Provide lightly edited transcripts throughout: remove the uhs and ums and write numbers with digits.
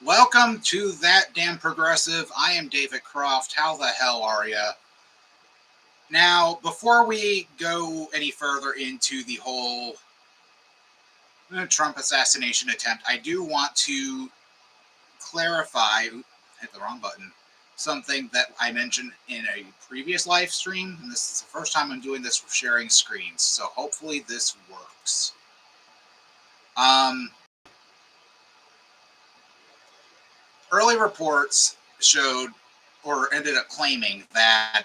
Welcome to That Damn Progressive. I am David Croft. How the hell are ya? Now, before we go any further into the whole Trump assassination attempt, I do want to clarify, hit the wrong button, something that I mentioned in a previous live stream. And this is the first time I'm doing this with sharing screens, so hopefully this works. Early reports showed or ended up claiming that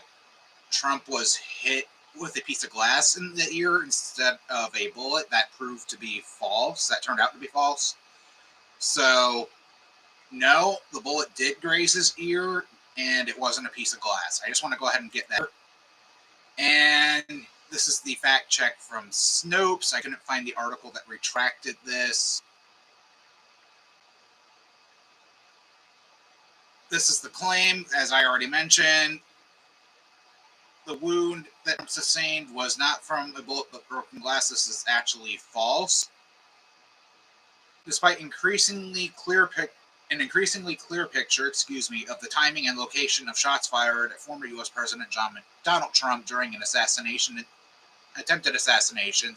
Trump was hit with a piece of glass in the ear instead of a bullet. That proved to be false. That turned out to be false. So, no, the bullet did graze his ear, and it wasn't a piece of glass. I just want to go ahead and get that. And this is the fact check from Snopes. I couldn't find the article that retracted this. This is the claim, as I already mentioned. The wound that Trump sustained was not from a bullet but broken glass. This is actually false. Despite an increasingly clear picture, of the timing and location of shots fired at former U.S. President Donald Trump during an attempted assassination,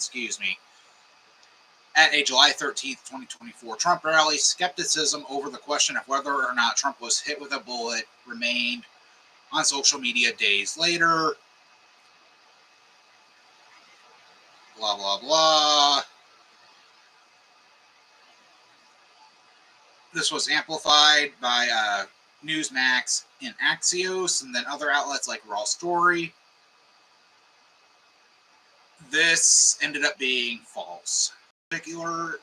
at a July 13th, 2024 Trump rally, skepticism over the question of whether or not Trump was hit with a bullet remained on social media days later. Blah, blah, blah. This was amplified by Newsmax and Axios, and then other outlets like Raw Story. This ended up being false. Particular,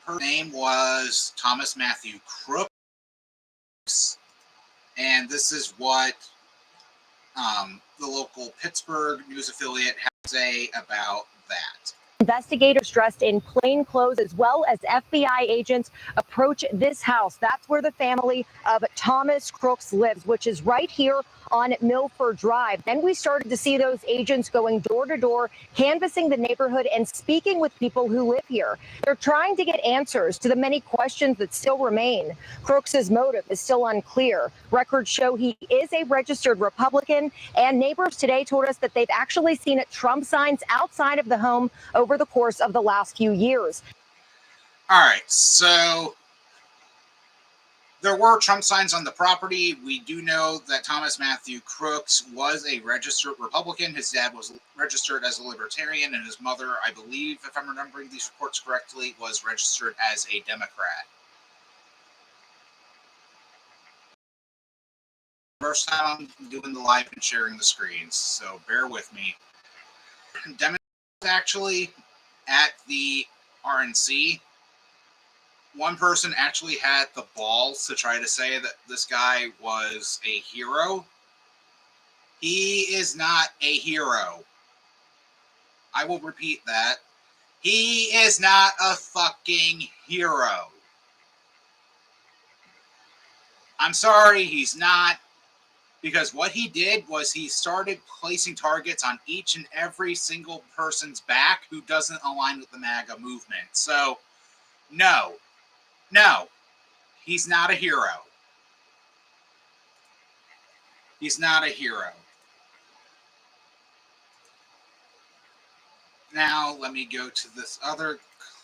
her name was Thomas Matthew Crooks, and this is what the local Pittsburgh news affiliate had to say about that. Investigators dressed in plain clothes as well as FBI agents approach this house. That's where the family of Thomas Crooks lives, which is right here on Milford Drive. Then we started to see those agents going door to door, canvassing the neighborhood and speaking with people who live here. They're trying to get answers to the many questions that still remain. Crooks's motive is still unclear. Records show he is a registered Republican, and neighbors today told us that they've actually seen Trump signs outside of the home over the course of the last few years. All right, so there were Trump signs on the property. We do know that Thomas Matthew Crooks was a registered Republican. His dad was registered as a Libertarian, and his mother, I believe, if I'm remembering these reports correctly, was registered as a Democrat. First time I'm doing the live and sharing the screens, so bear with me. Democrats actually at the RNC. One person actually had the balls to try to say that this guy was a hero. He is not a hero. I will repeat that. He is not a fucking hero. I'm sorry, he's not. Because what he did was he started placing targets on each and every single person's back who doesn't align with the MAGA movement. So, no, he's not a hero. He's not a hero. Now, let me go to this other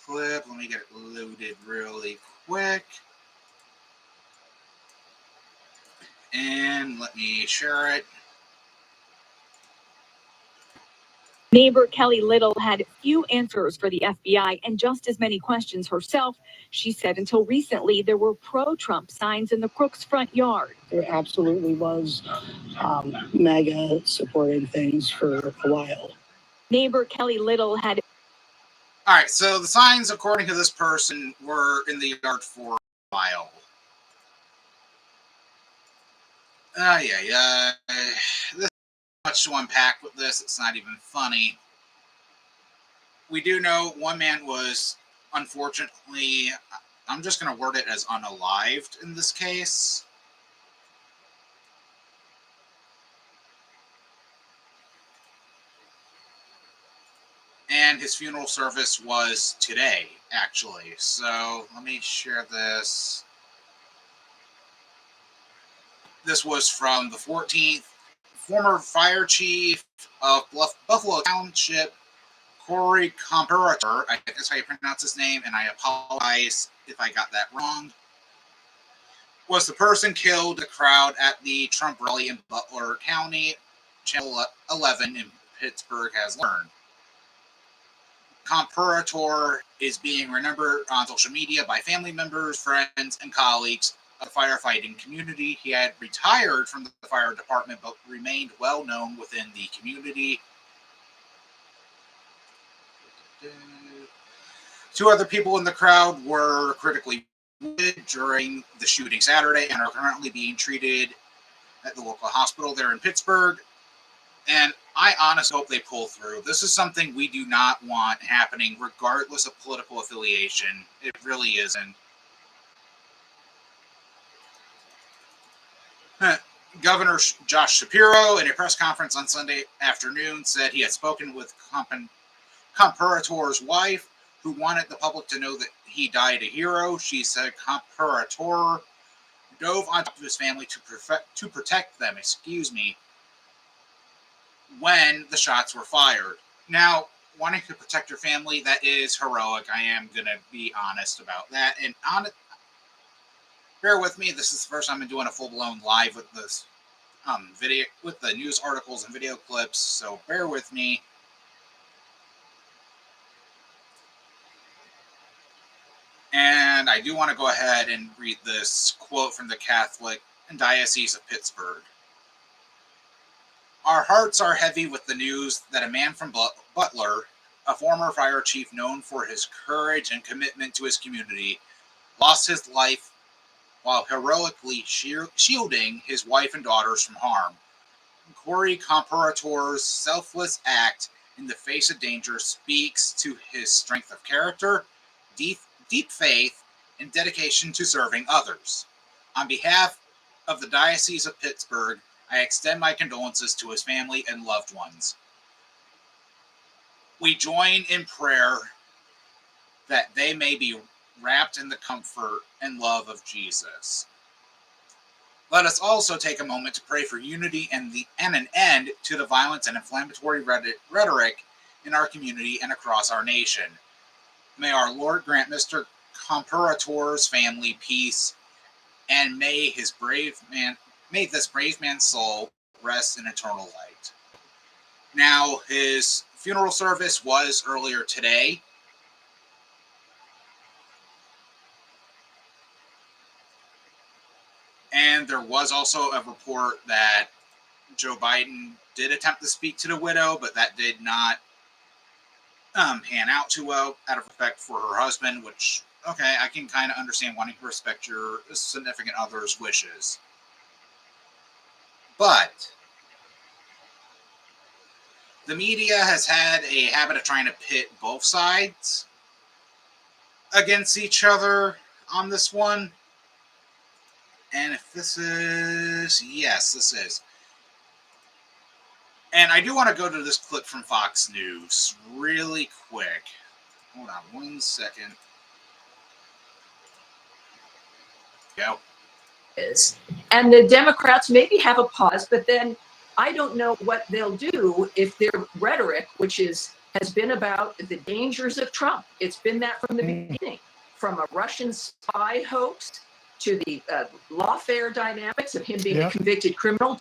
clip. Let me get it loaded really quick. And let me share it. Neighbor Kelly Little had few answers for the FBI and just as many questions herself. She said until recently there were pro-Trump signs in the Crooks' front yard. There absolutely was MAGA supporting things for a while. Neighbor Kelly Little had... All right, so the signs, according to this person, were in the yard for a while. There's much to unpack with this. It's not even funny. We do know one man was, unfortunately, I'm just going to word it as unalived in this case. And his funeral service was today, actually. So let me share this. This was from the 14th. Former fire chief of Buffalo Township, Corey Comparator, I guess how you pronounce his name, and I apologize if I got that wrong, was the person killed in the crowd at the Trump rally in Butler County. Channel 11 in Pittsburgh has learned. Comparator is being remembered on social media by family members, friends, and colleagues of the firefighting community. He had retired from the fire department but remained well known within the community. 2 other people in the crowd were critically wounded during the shooting Saturday and are currently being treated at the local hospital there in Pittsburgh. And I honestly hope they pull through. This is something we do not want happening, regardless of political affiliation. It really isn't. Governor Josh Shapiro, in a press conference on Sunday afternoon, said he had spoken with Comparator's wife, who wanted the public to know that he died a hero. She said Comparator dove on top of his family to protect them, when the shots were fired. Now, wanting to protect your family, that is heroic. I am going to be honest about that. And bear with me. This is the first time I'm doing a full-blown live with this video, with the news articles and video clips. So bear with me. And I do want to go ahead and read this quote from the Catholic Diocese of Pittsburgh. Our hearts are heavy with the news that a man from Butler, a former fire chief known for his courage and commitment to his community, lost his life while heroically shielding his wife and daughters from harm. Corey Comparator's selfless act in the face of danger speaks to his strength of character, deep faith, and dedication to serving others. On behalf of the Diocese of Pittsburgh, I extend my condolences to his family and loved ones. We join in prayer that they may be wrapped in the comfort and love of Jesus. Let us also take a moment to pray for unity and an end to the violence and inflammatory rhetoric in our community and across our nation. May our Lord grant Mr. Comparator's family peace, and may this brave man's soul rest in eternal light. Now, his funeral service was earlier today. And there was also a report that Joe Biden did attempt to speak to the widow, but that did not pan out too well out of respect for her husband, which, okay, I can kind of understand wanting to respect your significant other's wishes. But the media has had a habit of trying to pit both sides against each other on this one. And if this is, yes, this is. And I do want to go to this clip from Fox News really quick. Hold on 1 second. Go. And the Democrats maybe have a pause, but then I don't know what they'll do if their rhetoric, which has been about the dangers of Trump. It's been that from the beginning, from a Russian spy hoax to the lawfare dynamics of him being a convicted criminal.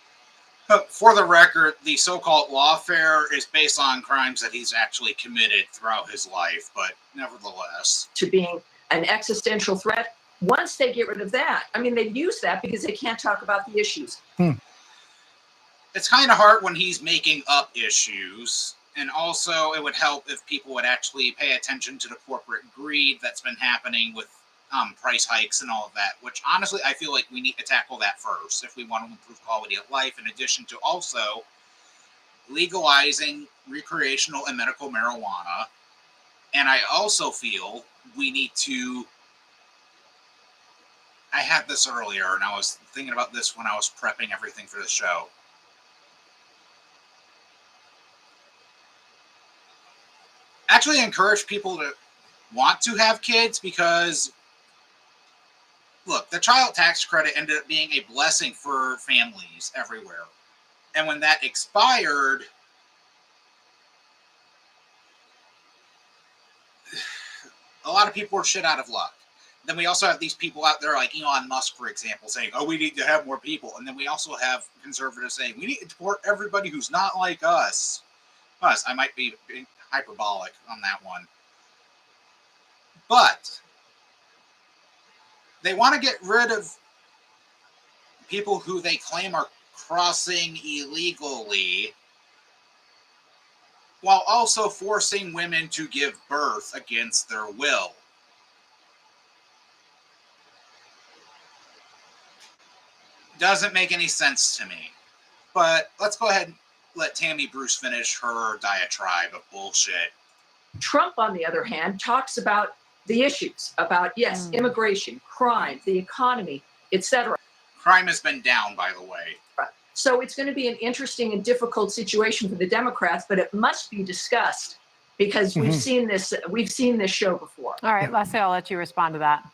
For the record, the so-called lawfare is based on crimes that he's actually committed throughout his life, but nevertheless. To being an existential threat. Once they get rid of that, I mean, they use that because they can't talk about the issues. It's kind of hard when he's making up issues. And also, it would help if people would actually pay attention to the corporate greed that's been happening with price hikes and all of that, which honestly, I feel like we need to tackle that first if we want to improve quality of life, in addition to also legalizing recreational and medical marijuana. And I also feel we need to, I had this earlier, and I was thinking about this when I was prepping everything for the show. Actually encourage people to want to have kids, because look, the child tax credit ended up being a blessing for families everywhere. And when that expired, a lot of people were shit out of luck. Then we also have these people out there like Elon Musk, for example, saying, oh, we need to have more people. And then we also have conservatives saying, we need to deport everybody who's not like us. Us, I might be being hyperbolic on that one. But they want to get rid of people who they claim are crossing illegally, while also forcing women to give birth against their will. Doesn't make any sense to me. But let's go ahead and let Tammy Bruce finish her diatribe of bullshit. Trump, on the other hand, talks about the issues, about, yes, immigration, crime, the economy, etc. Crime has been down, by the way. So it's going to be an interesting and difficult situation for the Democrats, but it must be discussed because we've seen this. We've seen this show before. All right, Leslie, I'll let you respond to that.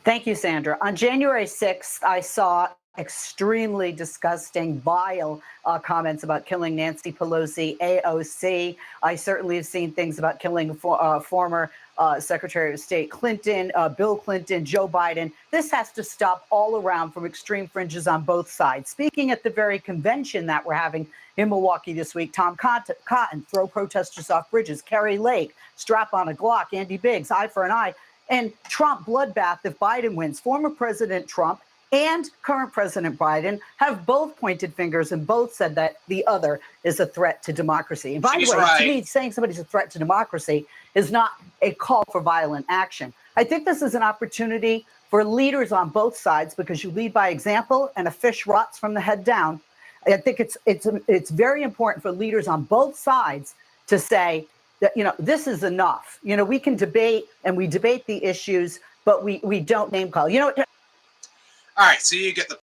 Thank you, Sandra. On January 6th, I saw extremely disgusting, vile comments about killing Nancy Pelosi, AOC. I certainly have seen things about killing former Secretary of State Clinton, Bill Clinton, Joe Biden. This has to stop all around from extreme fringes on both sides. Speaking at the very convention that we're having in Milwaukee this week, Tom Cotton, throw protesters off bridges, Carrie Lake, strap on a Glock, Andy Biggs, eye for an eye, and Trump bloodbath if Biden wins. Former President Trump and current President Biden have both pointed fingers and both said that the other is a threat to democracy. And by the way, to me, saying somebody's a threat to democracy is not a call for violent action. I think this is an opportunity for leaders on both sides because you lead by example and a fish rots from the head down. I think it's very important for leaders on both sides to say that, you know, this is enough. You know, we can debate and we debate the issues, but we don't name call. You know, all right, so you get the...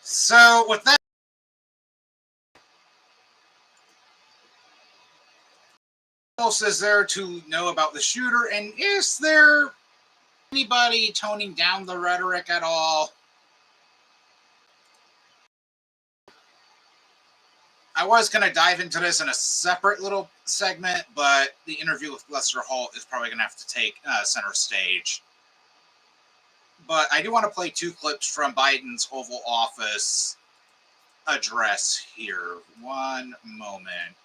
So with that, what else is there to know about the shooter? And is there anybody toning down the rhetoric at all? I was going to dive into this in a separate little segment, but the interview with Lester Holt is probably going to have to take center stage. But I do want to play two clips from Biden's Oval Office address here. One moment.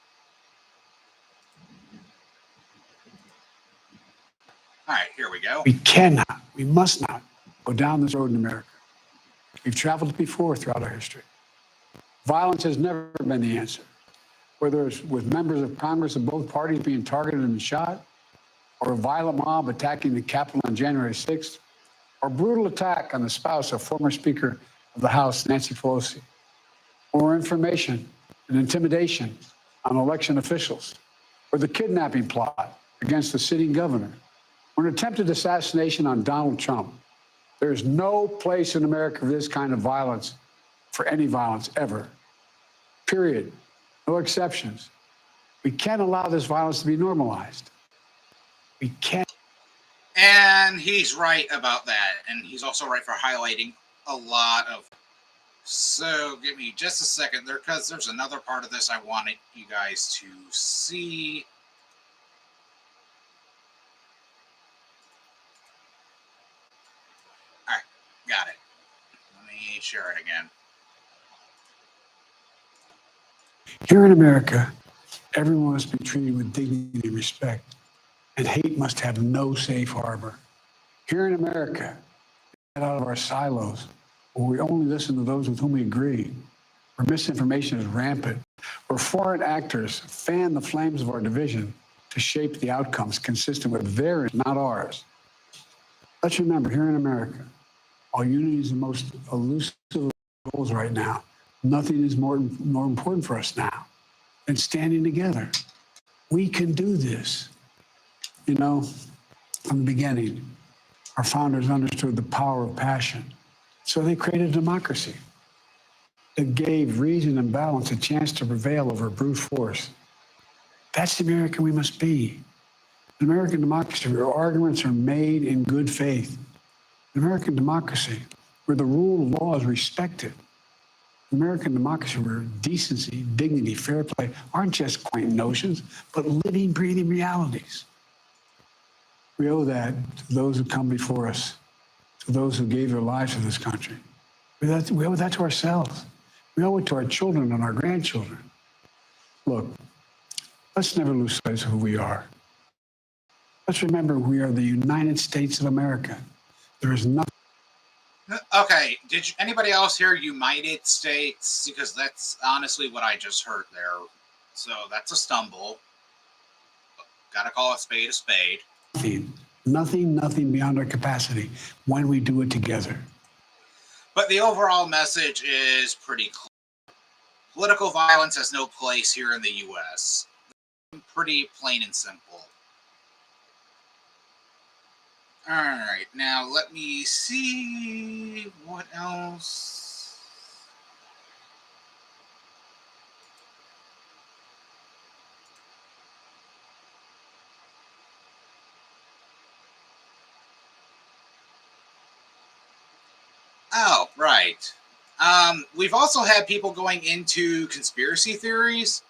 All right, here we go. We cannot, we must not go down this road in America. We've traveled it before throughout our history. Violence has never been the answer, whether it's with members of Congress of both parties being targeted and shot, or a violent mob attacking the Capitol on January 6th, or brutal attack on the spouse of former Speaker of the House, Nancy Pelosi, or information and intimidation on election officials, or the kidnapping plot against the sitting governor, or an attempted assassination on Donald Trump. There is no place in America for this kind of violence, for any violence ever. Period. No exceptions. We can't allow this violence to be normalized. We can't. And he's right about that. And he's also right for highlighting a lot of... So give me just a second there, because there's another part of this I wanted you guys to see. All right, got it. Let me share it again. Here in America, everyone must be treated with dignity and respect, and hate must have no safe harbor. Here in America, get out of our silos, where we only listen to those with whom we agree, where misinformation is rampant, where foreign actors fan the flames of our division to shape the outcomes consistent with theirs, not ours. Let's remember, here in America, while unity is the most elusive of goals right now, nothing is more important for us now than standing together. We can do this. You know, from the beginning, our founders understood the power of passion. So they created a democracy that gave reason and balance a chance to prevail over brute force. That's the American we must be. In American democracy, where arguments are made in good faith. In American democracy, where the rule of law is respected. In American democracy, where decency, dignity, fair play aren't just quaint notions, but living, breathing realities. We owe that to those who come before us, to those who gave their lives to this country. We owe that to ourselves. We owe it to our children and our grandchildren. Look, let's never lose sight of who we are. Let's remember we are the United States of America. There is nothing. Okay, did anybody else hear United States? Because that's honestly what I just heard there. So that's a stumble. Gotta call a spade a spade. Nothing beyond our capacity when we do it together. But the overall message is pretty clear. Political violence has no place here in the U.S. Pretty plain and simple. All right, now let me see what else. Oh, right. We've also had people going into conspiracy theories.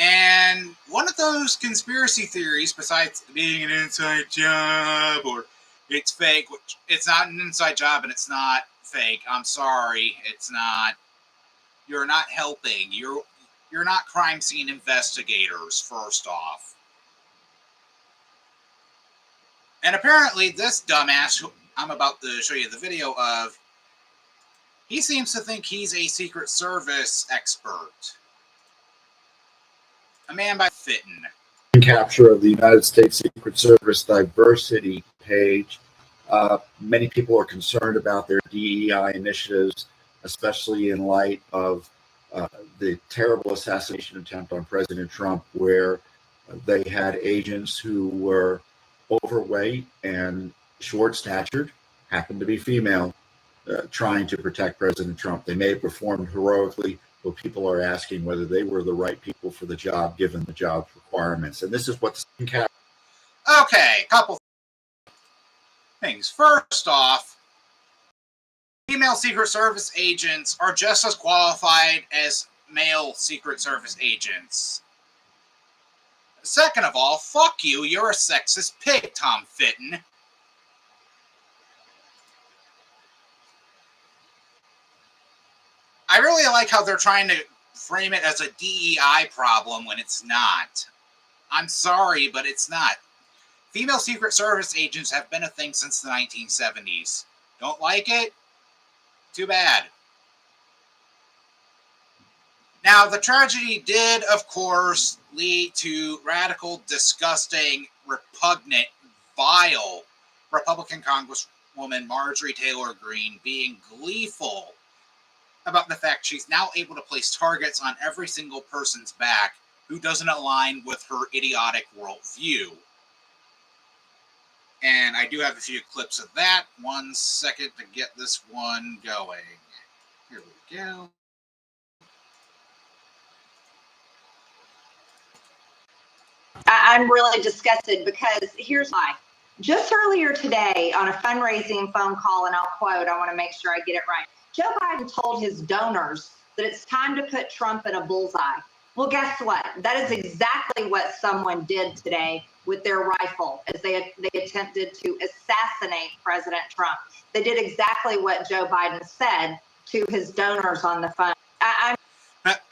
And one of those conspiracy theories, besides being an inside job or it's fake, which it's not an inside job and it's not fake. I'm sorry, it's not. You're not helping. You're not crime scene investigators, first off. And apparently this dumbass, who I'm about to show you the video of, he seems to think he's a Secret Service expert. A man by Fitton. Capture of the United States Secret Service diversity page. Many people are concerned about their DEI initiatives, especially in light of the terrible assassination attempt on President Trump, where they had agents who were overweight and short-statured, happened to be female, trying to protect President Trump. They may have performed heroically, but people are asking whether they were the right people for the job, given the job's requirements. And this is what the Okay, couple things. First off, female Secret Service agents are just as qualified as male Secret Service agents. Second of all, fuck you, you're a sexist pig, Tom Fitton. I really like how they're trying to frame it as a DEI problem when it's not. I'm sorry, but it's not. Female Secret Service agents have been a thing since the 1970s. Don't like it? Too bad. Now, the tragedy did, of course, lead to radical, disgusting, repugnant, vile Republican Congresswoman Marjorie Taylor Greene being gleeful about the fact she's now able to place targets on every single person's back who doesn't align with her idiotic worldview. And I do have a few clips of that. 1 second to get this one going. Here we go. I'm really disgusted because here's why. Just earlier today on a fundraising phone call, and I'll quote, I want to make sure I get it right. Joe Biden told his donors that it's time to put Trump in a bullseye. Well, guess what? That is exactly what someone did today with their rifle as they attempted to assassinate President Trump. They did exactly what Joe Biden said to his donors on the phone.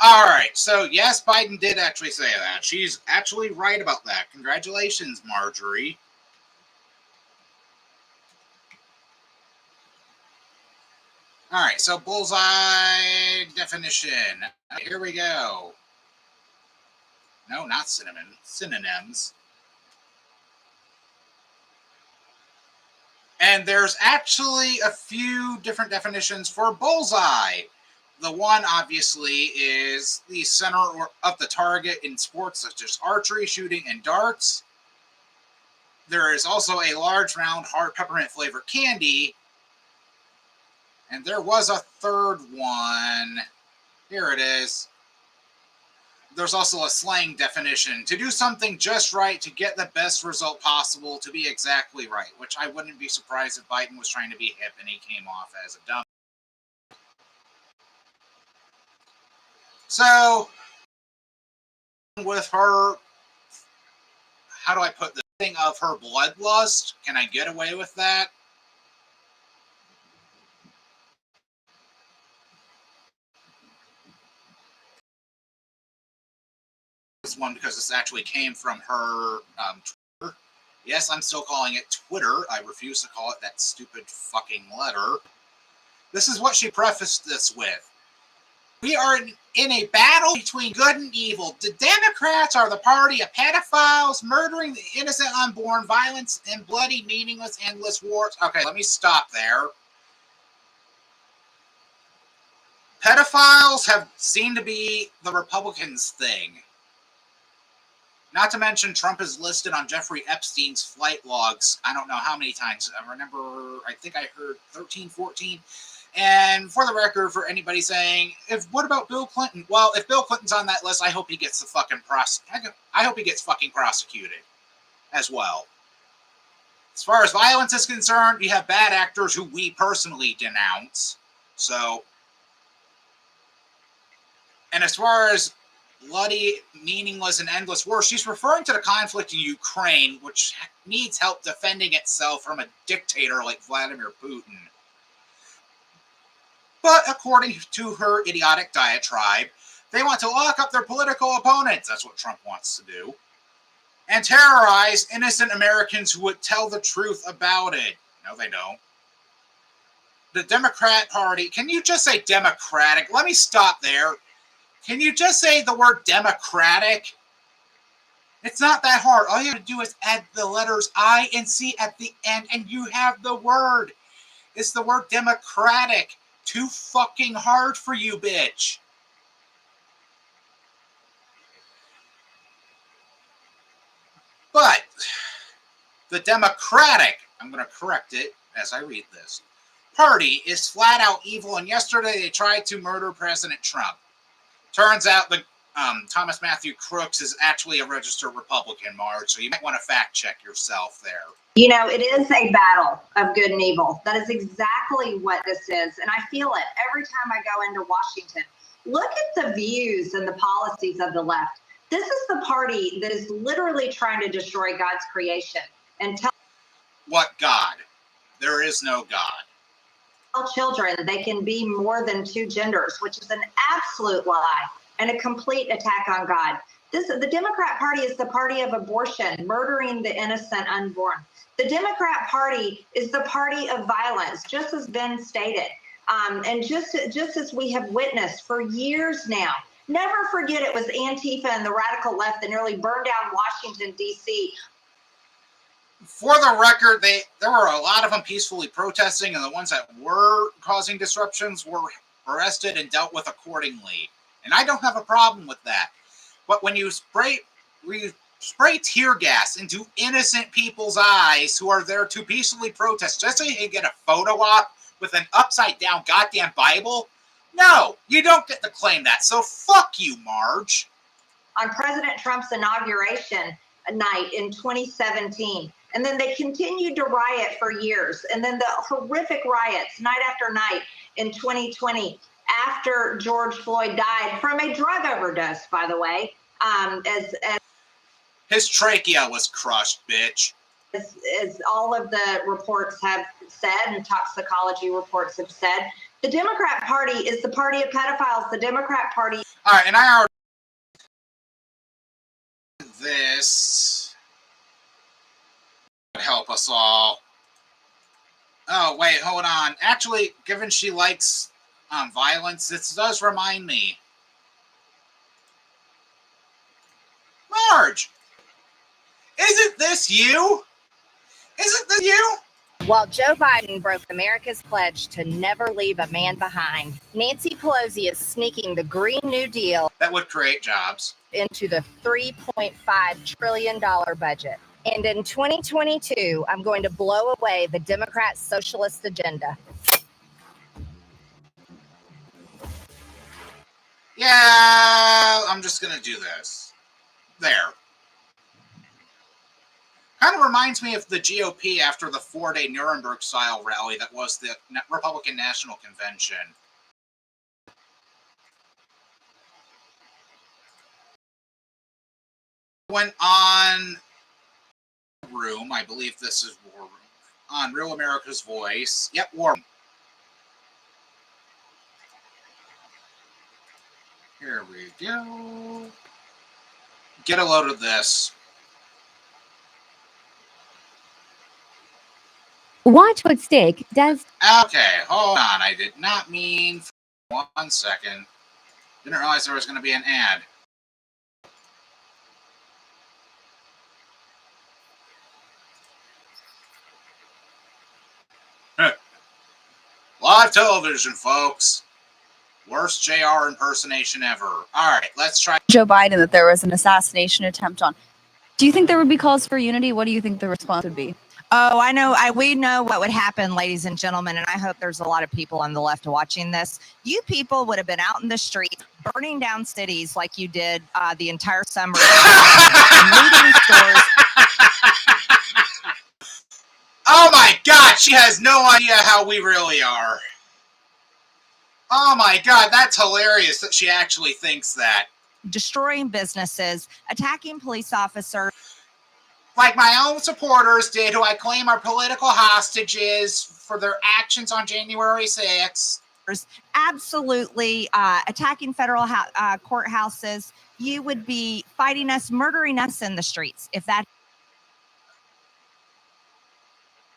All right, so yes, Biden did actually say that. She's actually right about that. Congratulations, Marjorie. All right, so bullseye definition. Here we go. No, not cinnamon. Synonyms. And there's actually a few different definitions for bullseye. The one, obviously, is the center of the target in sports such as archery, shooting, and darts. There is also a large, round, hard peppermint-flavored candy. And there was a third one. Here it is. there's also a slang definition: to do something just right, to get the best result possible, to be exactly right, which I wouldn't be surprised if Biden was trying to be hip and he came off as a dumb. So, with her, how do I put this thing of her bloodlust? Can I get away with that? This one, because this actually came from her Twitter. Yes, I'm still calling it Twitter. I refuse to call it that stupid fucking letter. This is what she prefaced this with. We are in a battle between good and evil. The Democrats are the party of pedophiles, murdering the innocent unborn, violence, and bloody, meaningless, endless wars. Okay, let me stop there. Pedophiles have seemed to be the Republicans' thing. Not to mention, Trump is listed on Jeffrey Epstein's flight logs. I don't know how many times. I remember, I think I heard 13, 14. And for the record, for anybody saying, what about Bill Clinton? Well, if Bill Clinton's on that list, I hope he gets I hope he gets fucking prosecuted as well. As far as violence is concerned, you have bad actors who we personally denounce. So, and as far as bloody, meaningless, and endless war, she's referring to the conflict in Ukraine, which needs help defending itself from a dictator like Vladimir Putin. But according to her idiotic diatribe, they want to lock up their political opponents. That's what Trump wants to do. And terrorize innocent Americans who would tell the truth about it. No, they don't. The Democrat Party, can you just say Democratic? Let me stop there. Can you just say the word Democratic? It's not that hard. All you have to do is add the letters I and C at the end, and you have the word. It's the word Democratic. Too fucking hard for you, bitch. But the Democratic, I'm going to correct it as I read this, party is flat out evil, and yesterday they tried to murder President Trump. Turns out the Thomas Matthew Crooks is actually a registered Republican, Marge, so you might want to fact check yourself there. You know, it is a battle of good and evil. That is exactly what this is. And I feel it every time I go into Washington. Look at the views and the policies of the left. This is the party that is literally trying to destroy God's creation and tell what God? There is no God. Children they can be more than two genders, which is an absolute lie and a complete attack on God. The Democrat Party is the party of abortion, murdering the innocent unborn. The Democrat Party is the party of violence, just as Ben stated, and just as we have witnessed for years now. Never forget it was Antifa and the radical left that nearly burned down Washington, D.C. For the record, there were a lot of them peacefully protesting, and the ones that were causing disruptions were arrested and dealt with accordingly. And I don't have a problem with that. But when you spray tear gas into innocent people's eyes who are there to peacefully protest just so you can get a photo op with an upside down goddamn Bible, no, you don't get to claim that. So fuck you, Marge. On President Trump's inauguration night in 2017. And then they continued to riot for years. And then the horrific riots night after night in 2020 after George Floyd died from a drug overdose, by the way. As his trachea was crushed, bitch. As all of the reports have said and toxicology reports have said, the Democrat Party is the party of pedophiles. The Democrat Party. All right, and I already this would help us all. Oh, wait, hold on. Actually, given she likes violence, this does remind me. Marge, isn't this you? Isn't this you? While Joe Biden broke America's pledge to never leave a man behind, Nancy Pelosi is sneaking the Green New Deal that would create jobs into the $3.5 trillion budget. And in 2022, I'm going to blow away the Democrat socialist agenda. Yeah, I'm just going to do this. There. Kind of reminds me of the GOP after the 4-day Nuremberg-style rally that was the Republican National Convention. Went on Room, I believe this is War Room, on Real America's Voice. Yep, War Room. Here we go. Get a load of this. Watch what Steak does. Okay, hold on. I did not mean for 1 second. Didn't realize there was going to be an ad. Live television, folks. Worst JR impersonation ever. All right, let's try. Joe Biden that there was an assassination attempt on. Do you think there would be calls for unity? What do you think the response would be? Oh, I know. We know what would happen, ladies and gentlemen, and I hope there's a lot of people on the left watching this. You people would have been out in the streets burning down cities like you did the entire summer. Looting stores. Oh my God, she has no idea how we really are. Oh my God, that's hilarious that she actually thinks that. Destroying businesses, attacking police officers. Like my own supporters did, who I claim are political hostages for their actions on January 6th. Absolutely attacking federal courthouses. You would be fighting us, murdering us in the streets if that.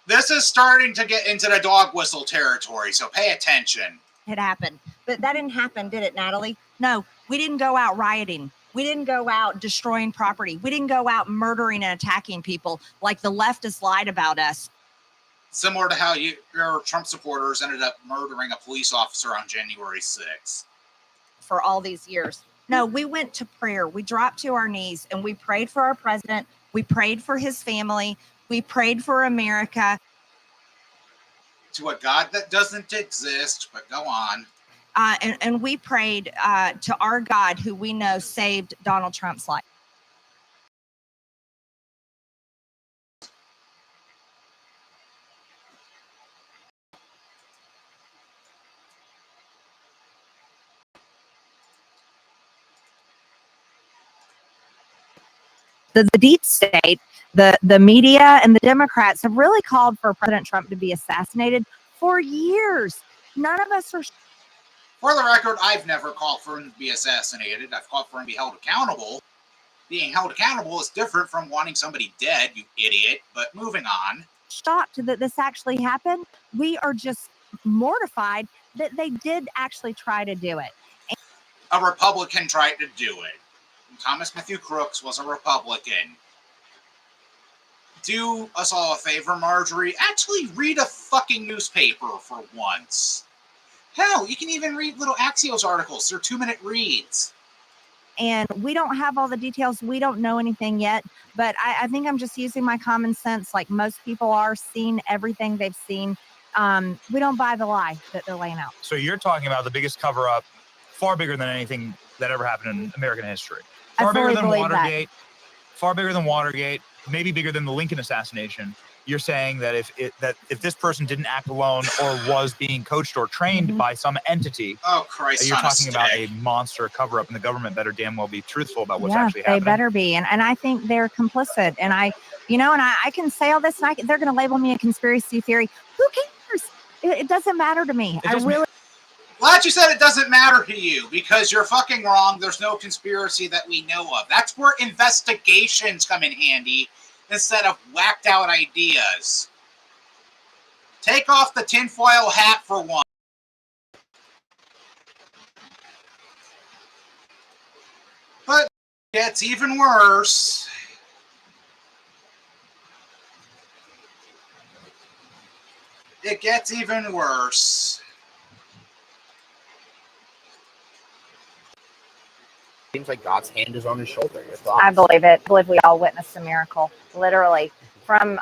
This is starting to get into the dog whistle territory, so pay attention. It happened. But that didn't happen, did it, Natalie? No, we didn't go out rioting. We didn't go out destroying property. We didn't go out murdering and attacking people like the left has lied about us. Similar to how your Trump supporters ended up murdering a police officer on January 6th. For all these years. No, we went to prayer. We dropped to our knees and we prayed for our president. We prayed for his family. We prayed for America. To a God that doesn't exist, but go on. And we prayed to our God, who we know saved Donald Trump's life. The deep state, the media, and the Democrats have really called for President Trump to be assassinated for years. None of us are. For the record, I've never called for him to be assassinated. I've called for him to be held accountable. Being held accountable is different from wanting somebody dead, you idiot. But moving on. Shocked that this actually happened. We are just mortified that they did actually try to do it. A Republican tried to do it. Thomas Matthew Crooks was a Republican. Do us all a favor, Marjorie. Actually read a fucking newspaper for once. Hell, you can even read little Axios articles. They're 2-minute reads. And we don't have all the details. We don't know anything yet. But I think I'm just using my common sense like most people are, seeing everything they've seen. We don't buy the lie that they're laying out. So you're talking about the biggest cover-up, far bigger than anything that ever happened in American history. Far bigger than Watergate. Far bigger than Watergate. Maybe bigger than the Lincoln assassination. You're saying that if this person didn't act alone or was being coached or trained by some entity, oh Christ, you're talking about a monster cover-up, and the government better damn well be truthful about what's actually happening. They better be, and I think they're complicit. And I can say all this, and they're going to label me a conspiracy theory. Who cares? It doesn't matter to me. Glad you said it doesn't matter to you, because you're fucking wrong. There's no conspiracy that we know of. That's where investigations come in handy instead of whacked out ideas. Take off the tinfoil hat for one. But it gets even worse. It gets even worse. Seems like God's hand is on his shoulder. I believe it. I believe we all witnessed a miracle, literally. From,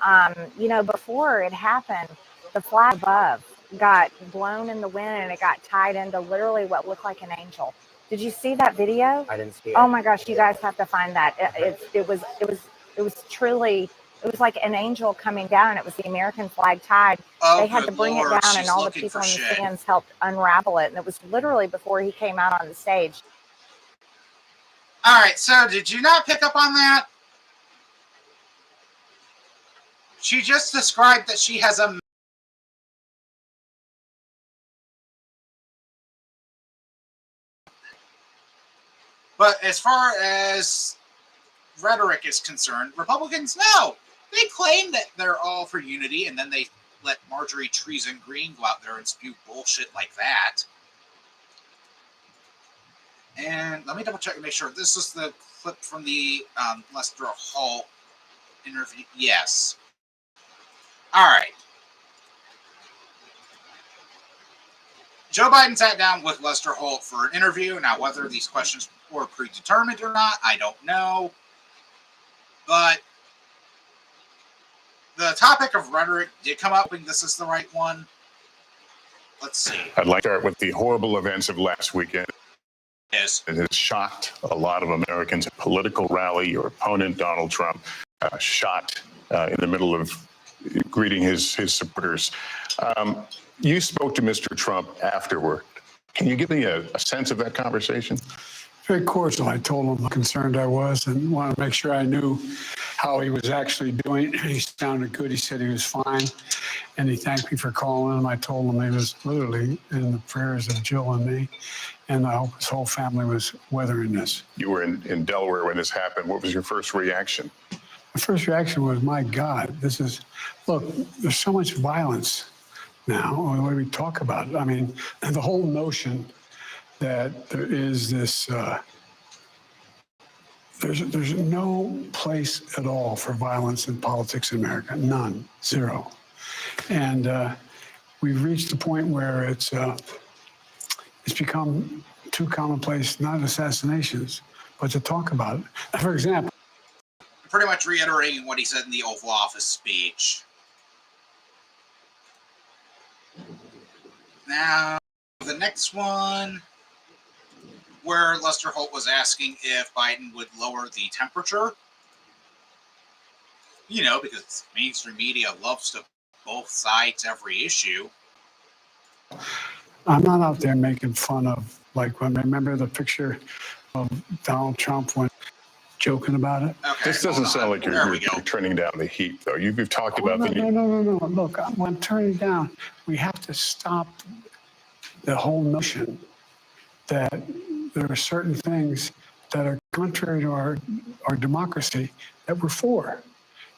before it happened, the flag above got blown in the wind and it got tied into literally what looked like an angel. Did you see that video? I didn't see it. Oh my gosh, you guys have to find that. It was truly, it was like an angel coming down. It was the American flag tied. Oh, They had to good bring Lord, it down, and she's all the looking people for in the shit. stands helped unravel it. And it was literally before he came out on the stage. All right, so did you not pick up on that? She just described that she has a... But as far as rhetoric is concerned, Republicans, no. They claim that they're all for unity, and then they let Marjorie Treason Greene go out there and spew bullshit like that. And let me double check and make sure. This is the clip from the Lester Holt interview. Yes. All right. Joe Biden sat down with Lester Holt for an interview. Now, whether these questions were predetermined or not, I don't know. But the topic of rhetoric did come up. I think this is the right one. Let's see. I'd like to start with the horrible events of last weekend. Yes. It has shocked a lot of Americans. A political rally, your opponent, Donald Trump, shot in the middle of greeting his supporters. You spoke to Mr. Trump afterward. Can you give me a sense of that conversation? Very cordial. I told him how concerned I was and wanted to make sure I knew how he was actually doing. He sounded good. He said he was fine. And he thanked me for calling him. I told him he was literally in the prayers of Jill and me. And I hope his whole family was weathering this. You were in Delaware when this happened. What was your first reaction? My first reaction was, my God, this is, look, there's so much violence now, the way we talk about it. I mean, the whole notion that there is this, there's no place at all for violence in politics in America. None, zero. And we've reached the point where it's become too commonplace, not assassinations, but to talk about it. For example, pretty much reiterating what he said in the Oval Office speech. Now, the next one, where Lester Holt was asking if Biden would lower the temperature. You know, because mainstream media loves to both sides every issue. I'm not out there making fun of, like, when remember the picture of Donald Trump when joking about it? Okay, this doesn't sound like you're turning down the heat, though. You've talked about the... No. Look, when I'm turning down, we have to stop the whole notion that there are certain things that are contrary to our democracy that we're for.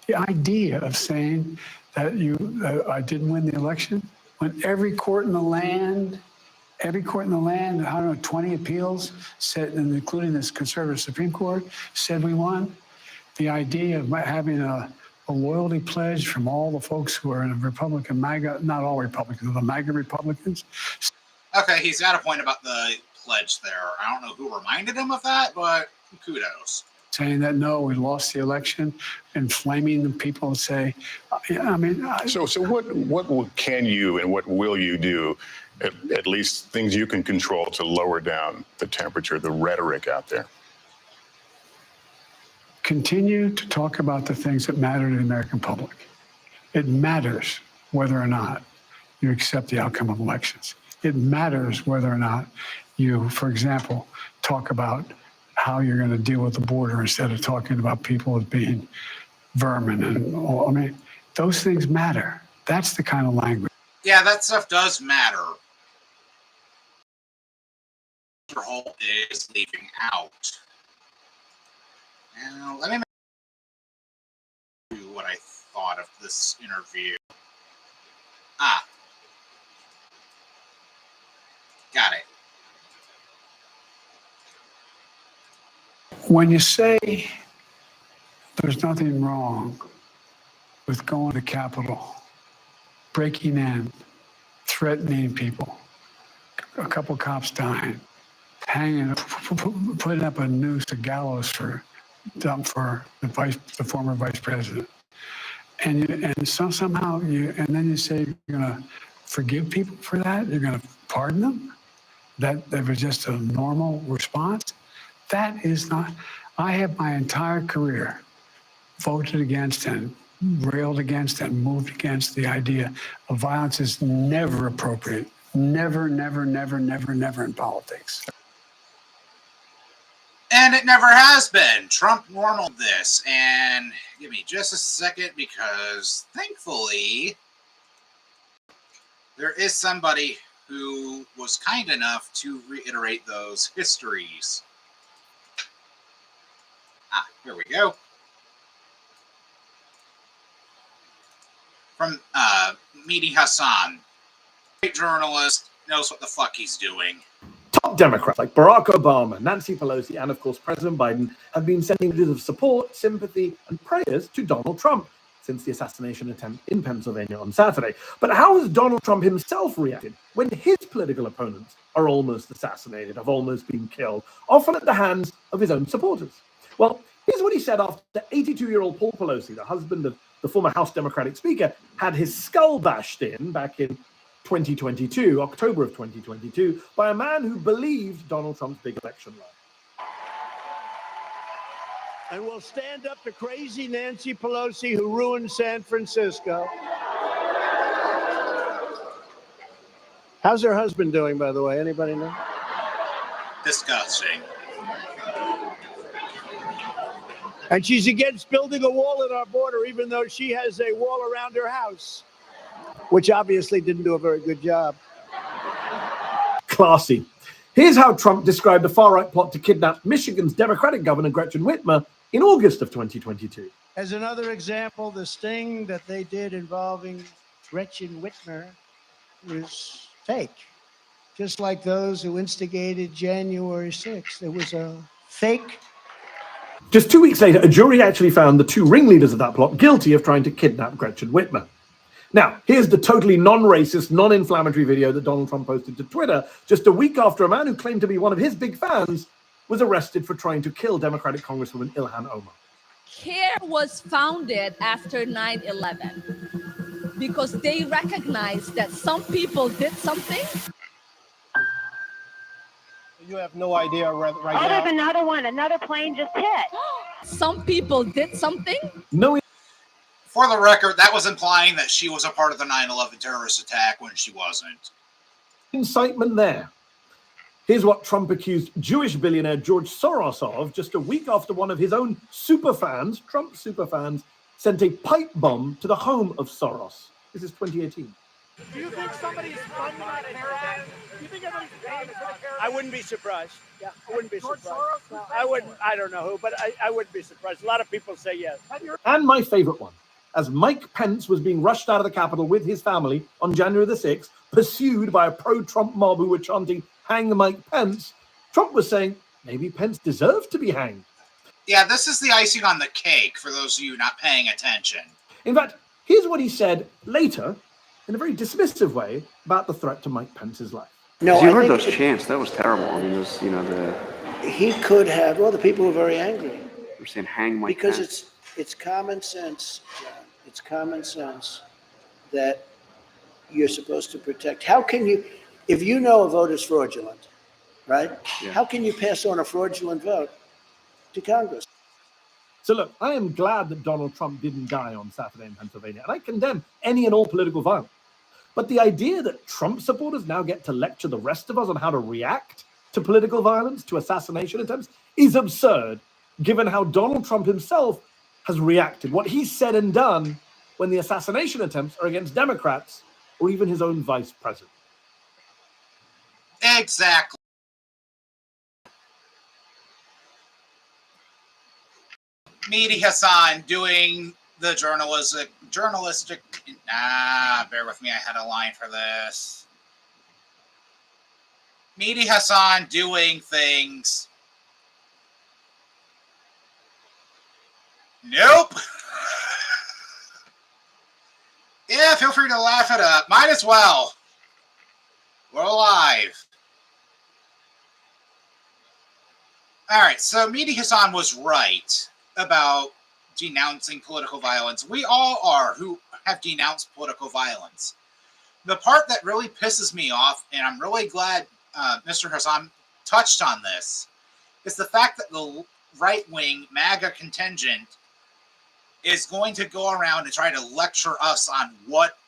The idea of saying that I didn't win the election, when every court in the land, I don't know, 20 appeals said, and including this conservative Supreme Court, said we won. The idea of having a loyalty pledge from all the folks who are in a Republican MAGA, not all Republicans, the MAGA Republicans. Okay, he's got a point about the pledge there. I don't know who reminded him of that, but kudos. Saying that, no, we lost the election, inflaming the people and say, I mean... So what can you and what will you do, at least things you can control, to lower down the temperature, the rhetoric out there? Continue to talk about the things that matter to the American public. It matters whether or not you accept the outcome of elections. It matters whether or not you, for example, talk about how you're going to deal with the border instead of talking about people as being vermin and all. I mean, those things matter. That's the kind of language. Yeah, that stuff does matter. Mr. Holt is leaving out. Now, let me make what I thought of this interview. Got it. When you say there's nothing wrong with going to Capitol, breaking in, threatening people, a couple cops dying, hanging, putting up a noose, a gallows for the former vice president, and somehow and then you say you're going to forgive people for that, you're going to pardon them. that was just a normal response. That is not. I have my entire career voted against and railed against and moved against the idea of violence is never appropriate. Never, never, never, never, never in politics. And it never has been. Trump normaled this. And give me just a second, because thankfully there is somebody who was kind enough to reiterate those histories. Here we go. From Mehdi Hassan. Great journalist, knows what the fuck he's doing. Top Democrats like Barack Obama, Nancy Pelosi, and of course President Biden have been sending letters of support, sympathy, and prayers to Donald Trump since the assassination attempt in Pennsylvania on Saturday. But how has Donald Trump himself reacted when his political opponents are almost assassinated, have almost been killed, often at the hands of his own supporters? Well, here's what he said after 82-year-old Paul Pelosi, the husband of the former House Democratic Speaker, had his skull bashed in back in 2022, October of 2022, by a man who believed Donald Trump's big election lie. And we'll stand up to crazy Nancy Pelosi, who ruined San Francisco. How's her husband doing, by the way? Anybody know? Disgusting. And she's against building a wall at our border, even though she has a wall around her house, which obviously didn't do a very good job. Classy. Here's how Trump described a far-right plot to kidnap Michigan's Democratic Governor Gretchen Whitmer in August of 2022. As another example, the sting that they did involving Gretchen Whitmer was fake. Just like those who instigated January 6th. It was a fake. Just 2 weeks later, a jury actually found the two ringleaders of that plot guilty of trying to kidnap Gretchen Whitmer. Now, here's the totally non-racist, non-inflammatory video that Donald Trump posted to Twitter just a week after a man who claimed to be one of his big fans was arrested for trying to kill Democratic Congresswoman Ilhan Omar. CARE was founded after 9/11 because they recognized that some people did something. You have no idea right now. There's another one. Another plane just hit. Some people did something. No. For the record, that was implying that she was a part of the 9/11 terrorist attack when she wasn't. Incitement there. Here's what Trump accused Jewish billionaire George Soros of just a week after one of his own superfans, Trump superfans, sent a pipe bomb to the home of Soros. This is 2018. Do you think somebody's funding a terror act? Do you think everybody's paying for a terror act? I wouldn't be surprised. Yeah, I wouldn't be surprised. No, I wouldn't. I don't know who, but I wouldn't be surprised. A lot of people say yes. And my favorite one. As Mike Pence was being rushed out of the Capitol with his family on January the 6th, pursued by a pro-Trump mob who were chanting, "Hang Mike Pence," Trump was saying maybe Pence deserved to be hanged. Yeah, this is the icing on the cake for those of you not paying attention. In fact, here's what he said later in a very dismissive way about the threat to Mike Pence's life. No, you heard those chants. That was terrible. I mean, those, He could have. Well, the people were very angry. We're saying hang Mike because Pence. it's common sense, John. It's common sense that you're supposed to protect. How can you, if you know a vote is fraudulent, right? Yeah. How can you pass on a fraudulent vote to Congress? So look, I am glad that Donald Trump didn't die on Saturday in Pennsylvania, and I condemn any and all political violence. But the idea that Trump supporters now get to lecture the rest of us on how to react to political violence, to assassination attempts, is absurd, given how Donald Trump himself has reacted, what he said and done when the assassination attempts are against Democrats or even his own vice president. Exactly. Mehdi Hassan doing the journalistic, bear with me, I had a line for this. Mehdi Hassan doing things. Nope. Yeah, feel free to laugh it up. Might as well. We're live. All right, so Mehdi Hassan was right about denouncing political violence. We all are who have denounced political violence. The part that really pisses me off, and I'm really glad Mr. Hassan touched on this, is the fact that the right-wing MAGA contingent is going to go around and try to lecture us on what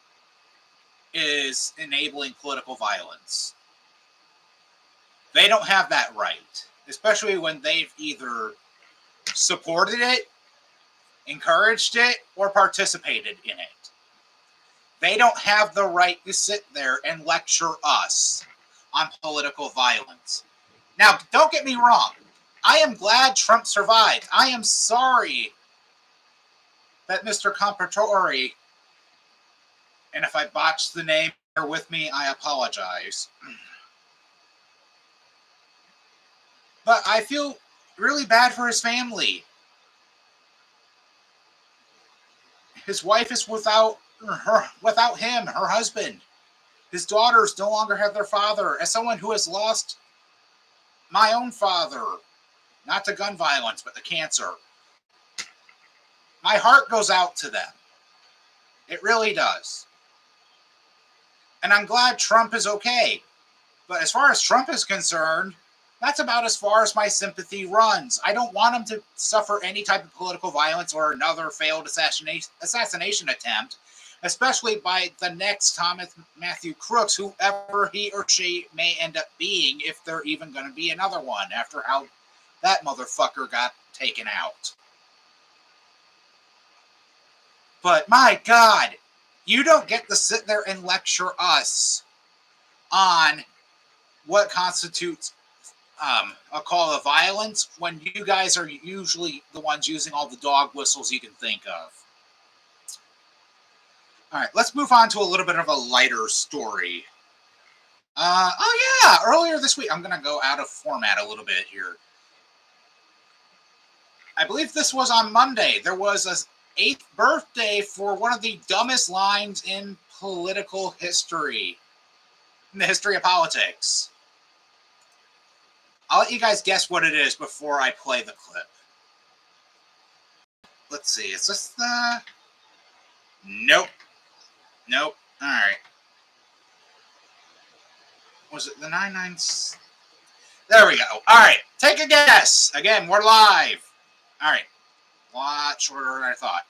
is enabling political violence. They don't have that right, especially when they've either supported it, encouraged it, or participated in it. They don't have the right to sit there and lecture us on political violence. Now, don't get me wrong. I am glad Trump survived. I am sorry that Mr. Compratore, and if I botched the name, bear with me, I apologize. But I feel really bad for his family. His wife is without him, her husband. His daughters no longer have their father. As someone who has lost my own father, not to gun violence, but to cancer, my heart goes out to them. It really does. And I'm glad Trump is okay. But as far as Trump is concerned, that's about as far as my sympathy runs. I don't want him to suffer any type of political violence or another failed assassination attempt, especially by the next Thomas Matthew Crooks, whoever he or she may end up being, if there even going to be another one after how that motherfucker got taken out. But my God, you don't get to sit there and lecture us on what constitutes a call of violence when you guys are usually the ones using all the dog whistles you can think of. All right, let's move on to a little bit of a lighter story. Oh yeah, earlier this week, I'm going to go out of format a little bit here. I believe this was on Monday. There was an 8th birthday for one of the dumbest lines in political history, in the history of politics. I'll let you guys guess what it is before I play the clip. Let's see. Is this the... Nope. Nope. All right. Was it the 99? There we go. All right. Take a guess. Again, we're live. All right. A lot shorter than I thought.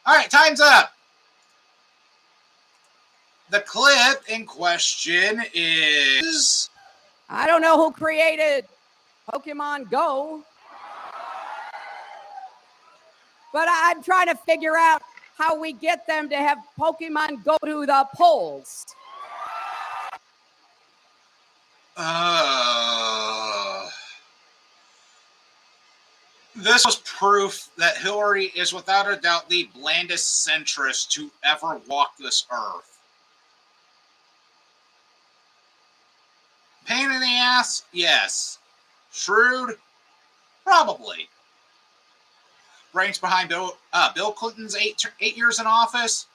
All right. Time's up. The clip in question is... I don't know who created Pokemon Go, but I'm trying to figure out how we get them to have Pokemon go to the polls. This was proof that Hillary is without a doubt the blandest centrist to ever walk this earth. Pain in the ass? Yes. Shrewd? Probably. Brains behind Bill Clinton's eight years in office?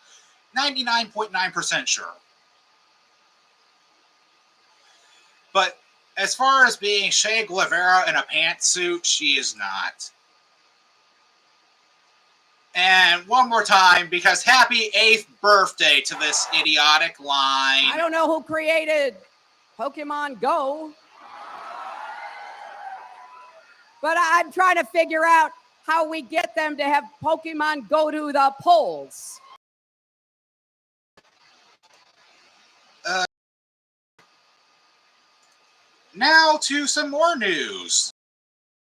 99.9% sure. But as far as being Che Guevara in a pantsuit, she is not. And one more time, because happy 8th birthday to this idiotic line. I don't know who created Pokemon Go, but I'm trying to figure out how we get them to have Pokemon go to the polls. Now to some more news.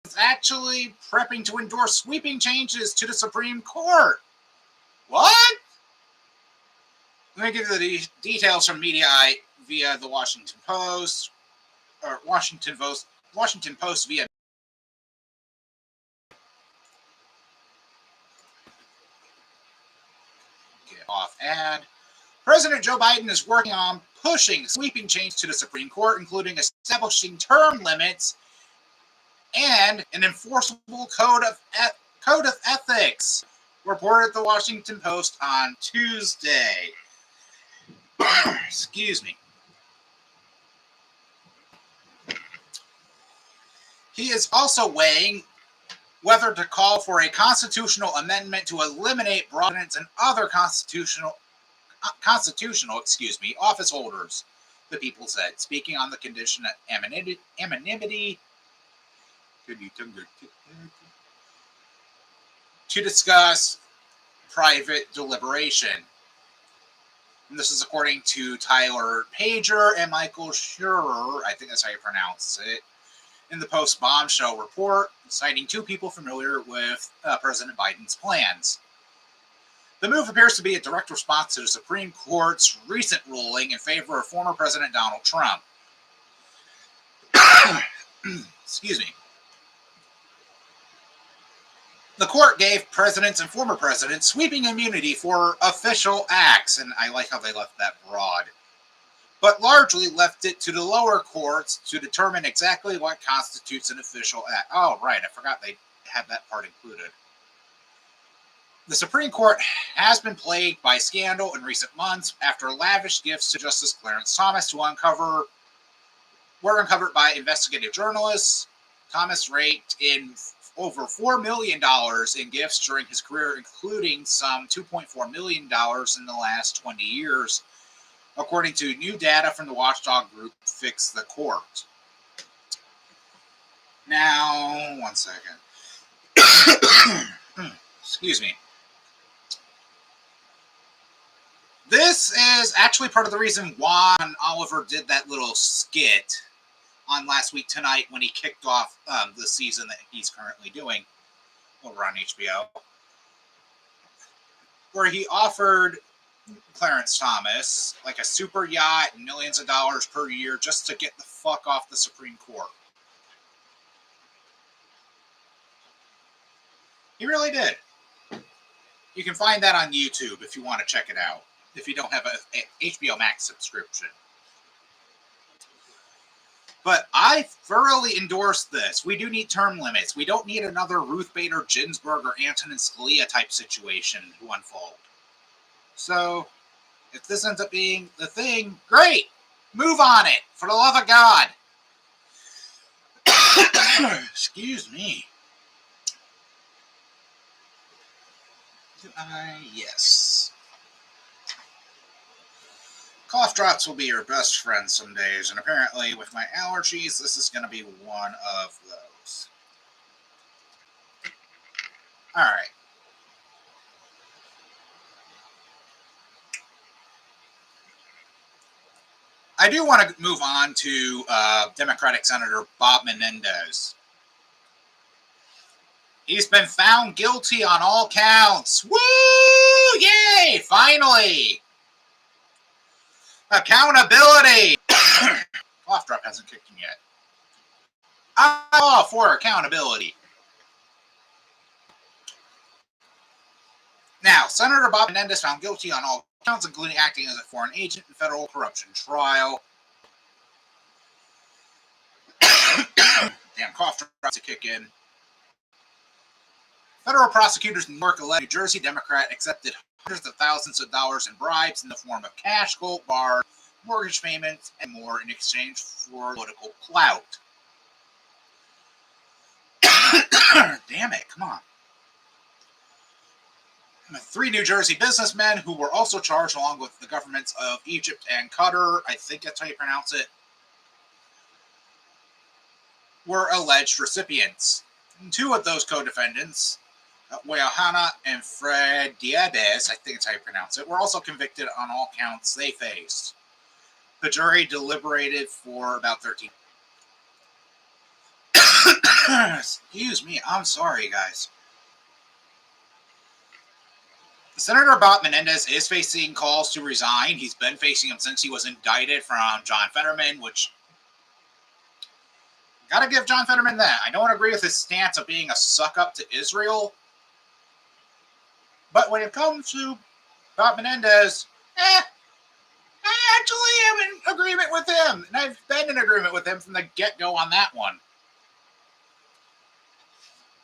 It's actually prepping to endorse sweeping changes to the Supreme Court. What? Let me give you the details from Mediaite via the Washington Post, or Washington Post via get off ad. President Joe Biden is working on pushing sweeping change to the Supreme Court, including establishing term limits and an enforceable code of ethics, reported the Washington Post on Tuesday. Excuse me. He is also weighing whether to call for a constitutional amendment to eliminate presidents and other constitutional office holders the people said, speaking on the condition of anonymity to discuss private deliberation. And this is according to Tyler Pager and Michael Schurer, I think that's how you pronounce it, in the Post Bombshell report, citing two people familiar with President Biden's plans. The move appears to be a direct response to the Supreme Court's recent ruling in favor of former President Donald Trump. Excuse me. The court gave presidents and former presidents sweeping immunity for official acts, and I like how they left that broad, but largely left it to the lower courts to determine exactly what constitutes an official act. Oh, right, I forgot they had that part included. The Supreme Court has been plagued by scandal in recent months after lavish gifts to Justice Clarence Thomas were uncovered by investigative journalists. Thomas raked in over $4 million in gifts during his career, including some $2.4 million in the last 20 years, according to new data from the watchdog group Fix the Court. Now, one second. Excuse me. This is actually part of the reason why Oliver did that little skit on Last Week Tonight when he kicked off the season that he's currently doing over on HBO, where he offered Clarence Thomas like a super yacht and millions of dollars per year just to get the fuck off the Supreme Court. He really did. You can find that on YouTube if you want to check it out, if you don't have a HBO Max subscription. But I thoroughly endorse this. We do need term limits. We don't need another Ruth Bader Ginsburg or Antonin Scalia type situation to unfold. So, if this ends up being the thing, great. Move on it, for the love of God. Excuse me. Yes. Cough drops will be your best friend some days, and apparently with my allergies, this is going to be one of those. All right. I do want to move on to Democratic Senator Bob Menendez. He's been found guilty on all counts. Woo! Yay! Finally! Accountability! Cough drop hasn't kicked in yet. I'm all for accountability. Now, Senator Bob Menendez found guilty on all counts, including acting as a foreign agent in federal corruption trial. Damn, cough drops to kick in. Federal prosecutors in New York alleged New Jersey Democrat accepted hundreds of thousands of dollars in bribes in the form of cash, gold bars, mortgage payments, and more in exchange for political clout. Damn it, come on. 3 New Jersey businessmen who were also charged along with the governments of Egypt and Qatar, I think that's how you pronounce it, were alleged recipients. And 2 of those co-defendants, Wayahana and Fred Diabez, I think that's how you pronounce it, were also convicted on all counts they faced. The jury deliberated for about 13. Excuse me, I'm sorry, guys. Senator Bob Menendez is facing calls to resign. He's been facing them since he was indicted from John Fetterman, which gotta give John Fetterman that. I don't agree with his stance of being a suck-up to Israel. But when it comes to Bob Menendez, I actually am in agreement with him. And I've been in agreement with him from the get-go on that one.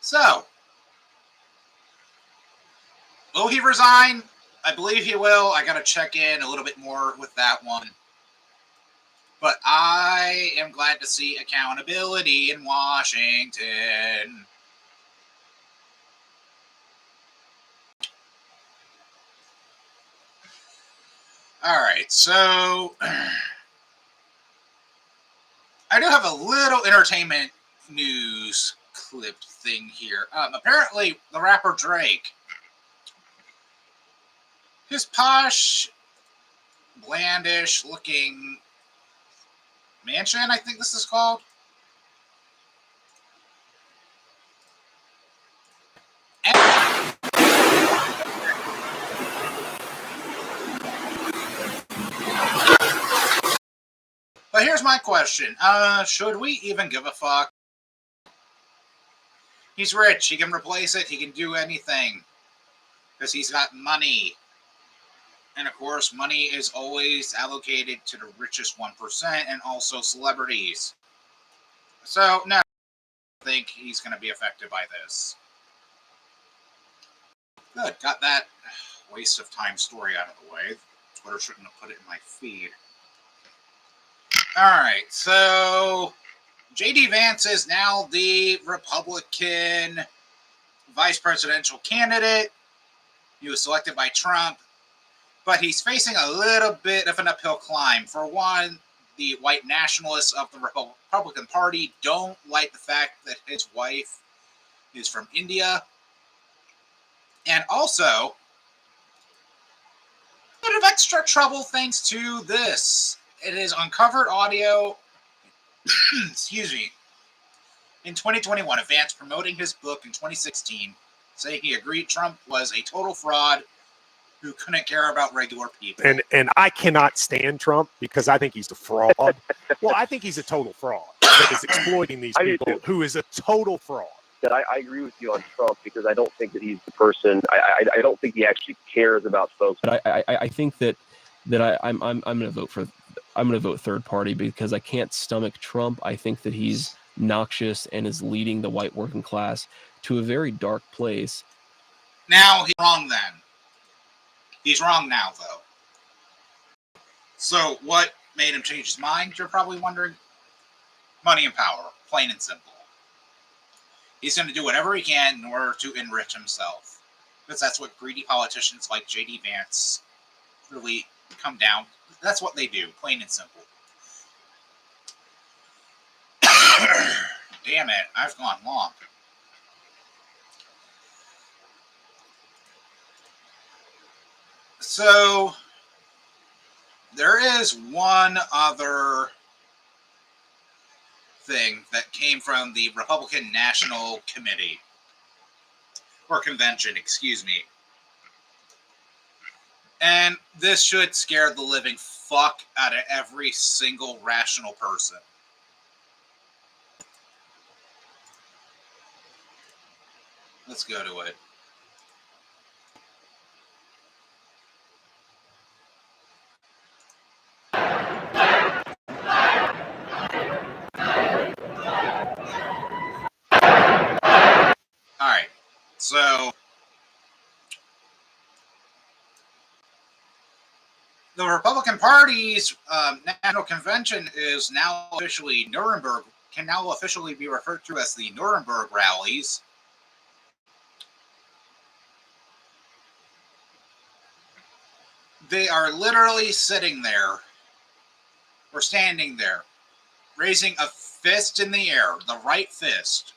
So, will he resign? I believe he will. I got to check in a little bit more with that one. But I am glad to see accountability in Washington. All right, so I do have a little entertainment news clip thing here. Apparently, the rapper Drake, his posh, blandish-looking mansion, I think this is called. But here's my question. Should we even give a fuck? He's rich. He can replace it. He can do anything. Because he's got money. And of course, money is always allocated to the richest 1% and also celebrities. So, no, I don't think he's going to be affected by this. Good. Got that waste of time story out of the way. Twitter shouldn't have put it in my feed. Alright, so J.D. Vance is now the Republican vice presidential candidate. He was selected by Trump, but he's facing a little bit of an uphill climb. For one, the white nationalists of the Republican Party don't like the fact that his wife is from India. And also, a bit of extra trouble thanks to this. It is uncovered audio, excuse me, in 2021, of Vance promoting his book in 2016, saying he agreed Trump was a total fraud who couldn't care about regular people. And I cannot stand Trump because I think he's a fraud. Well, I think he's a total fraud that is exploiting these people, who is a total fraud. That I agree with you on Trump because I don't think that he's the person. I don't think he actually cares about folks. But I think that I'm going to vote for. I'm going to vote third party because I can't stomach Trump. I think that he's noxious and is leading the white working class to a very dark place. Now he's wrong then. He's wrong now, though. So what made him change his mind, you're probably wondering? Money and power, plain and simple. He's going to do whatever he can in order to enrich himself. Because that's what greedy politicians like J.D. Vance really come down. That's what they do, plain and simple. Damn it, I've gone long. So, there is one other thing that came from the Republican National Committee, or Convention, excuse me. And this should scare the living fuck out of every single rational person. Let's go to it. Alright, so the Republican Party's National Convention is now officially Nuremberg, can now officially be referred to as the Nuremberg rallies. They are literally sitting there, or standing there, raising a fist in the air, the right fist,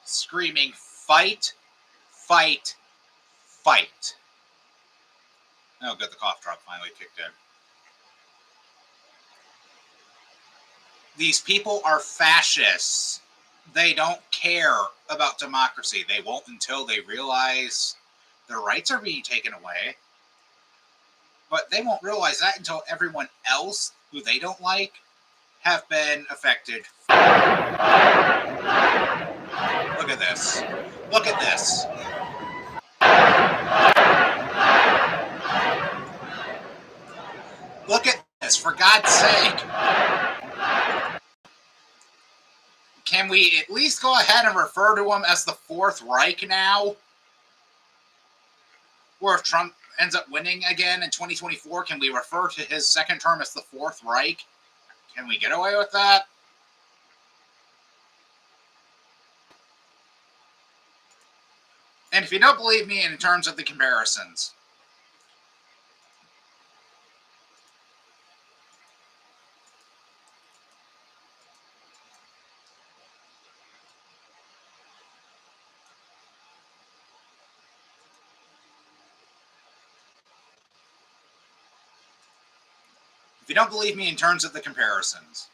screaming, "Fight, fight, fight." Oh, good, the cough drop finally kicked in. These people are fascists. They don't care about democracy. They won't until they realize their rights are being taken away. But they won't realize that until everyone else who they don't like have been affected. Look at this. Look at this. Look at this, for God's sake. Can we at least go ahead and refer to him as the Fourth Reich now? Or if Trump ends up winning again in 2024, can we refer to his second term as the Fourth Reich? Can we get away with that? And if you don't believe me in terms of the comparisons, you don't believe me in terms of the comparisons,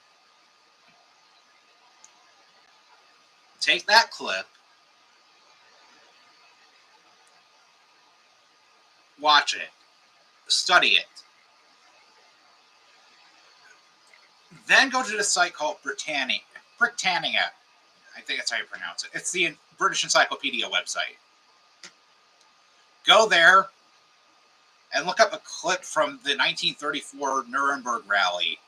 take that clip, watch it, study it, then go to the site called Britannia. I think that's how you pronounce it. It's the British Encyclopedia website. Go there and look up a clip from the 1934 Nuremberg rally.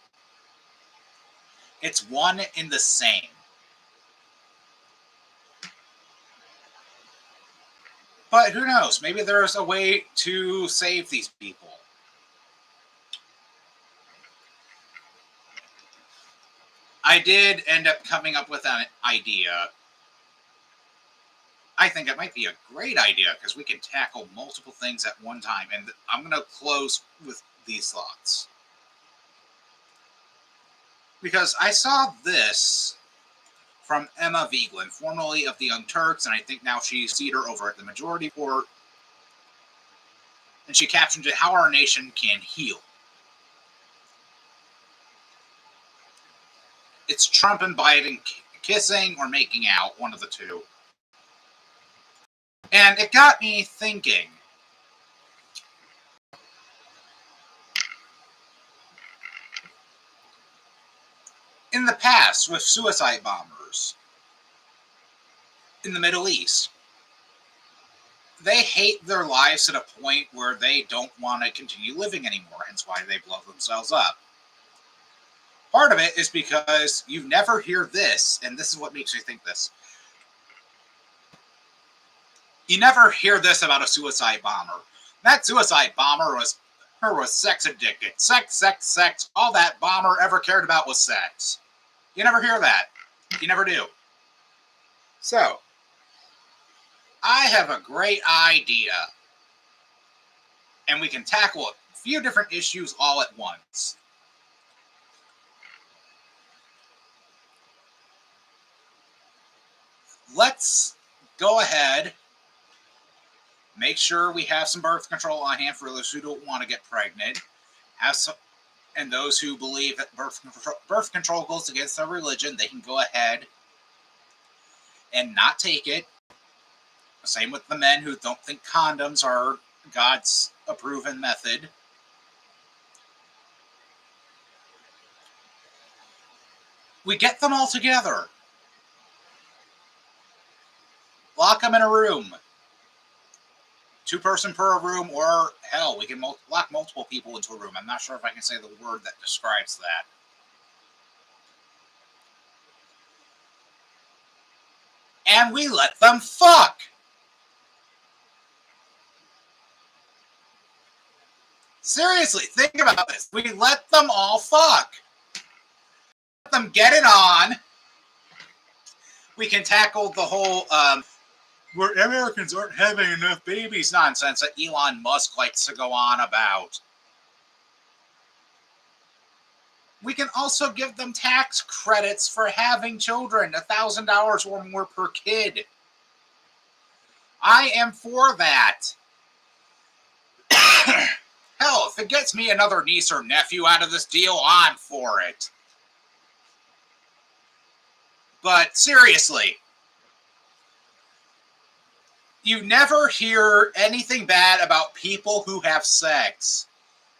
It's one in the same. But who knows? Maybe there's a way to save these people. I did end up coming up with an idea. I think it might be a great idea because we can tackle multiple things at one time. And I'm going to close with these thoughts. Because I saw this from Emma Vigeland, formerly of the Young Turks, and I think now she's leader over at the Majority Report. And she captioned it, "How Our Nation Can Heal." It's Trump and Biden kissing or making out, one of the two. And it got me thinking. In the past, with suicide bombers in the Middle East, they hate their lives to the point where they don't want to continue living anymore, hence why they blow themselves up. Part of it is because you never hear this, and this is what makes me think this. You never hear this about a suicide bomber. That suicide bomber was sex addicted. Sex, sex, sex. All that bomber ever cared about was sex. You never hear that. You never do. So, I have a great idea. And we can tackle a few different issues all at once. Let's go ahead, make sure we have some birth control on hand for those who don't want to get pregnant, have some, and those who believe that birth control goes against their religion, they can go ahead and not take it. Same with the men who don't think condoms are God's approved method. We get them all together. Lock them in a room. 2-person per room, or hell, we can lock multiple people into a room. I'm not sure if I can say the word that describes that. And we let them fuck. Seriously, think about this. We let them all fuck. Let them get it on. We can tackle the whole where Americans aren't having enough babies nonsense that Elon Musk likes to go on about. We can also give them tax credits for having children, $1,000 or more per kid. I am for that. Hell, if it gets me another niece or nephew out of this deal, I'm for it. But seriously, you never hear anything bad about people who have sex.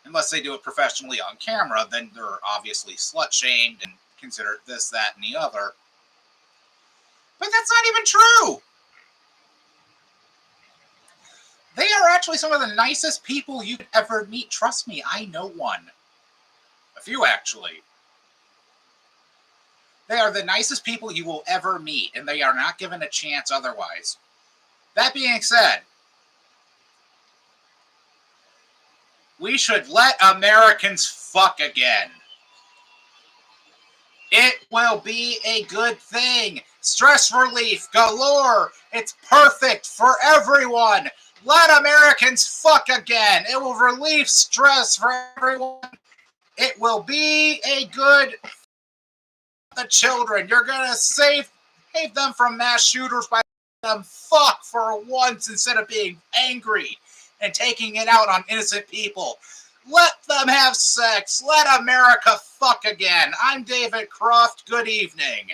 Unless they do it professionally on camera, then they're obviously slut-shamed and considered this, that, and the other. But that's not even true. They are actually some of the nicest people you'd ever meet. Trust me, I know one. A few, actually. They are the nicest people you will ever meet, and they are not given a chance otherwise. That being said, we should let Americans fuck again. It will be a good thing. Stress relief galore. It's perfect for everyone. Let Americans fuck again. It will relieve stress for everyone. It will be a good the children. You're going to save them from mass shooters by letting them fuck for once instead of being angry and taking it out on innocent people. Let them have sex. Let America fuck again. I'm David Croft. Good evening.